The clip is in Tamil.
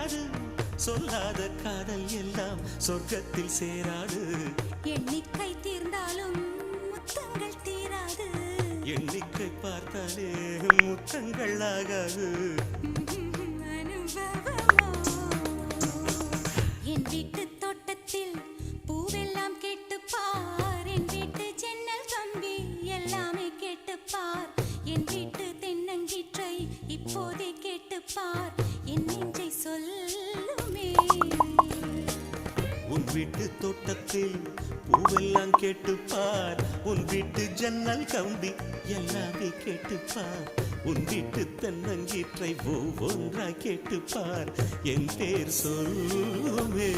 தீராது சொல்லாத காதல் எல்லாம் சொர்க்கத்தில் சேராது எண்ணிக்கை தீர்ந்தாலும் முத்தங்கள் தீராது எண்ணிக்கை பார்த்தாலே முத்தங்கள் ஆகாது அனுபவமோ என் வீட்டு தோட்டத்தில் பூவெல்லாம் கேட்டு பார் என் வீட்டு ஜன்னல் கம்பி எல்லாமே கேட்டு பார் என் வீட்டு தென்னங்கீற்றை இப்போதே கேட்டு பார் என் நெஞ்சை சொல்லுமே உன் வீட்டு தோட்டத்தில் பூவெல்லாம் கேட்டுப்பார் உன் வீட்டு ஜன்னல் கம்பி எல்லாமே கேட்டுப்பார் உன் வீட்டு தென்னங்கீற்றை ஒவ்வொன்றா கேட்டுப்பார் என் பேர் சொல்லுமே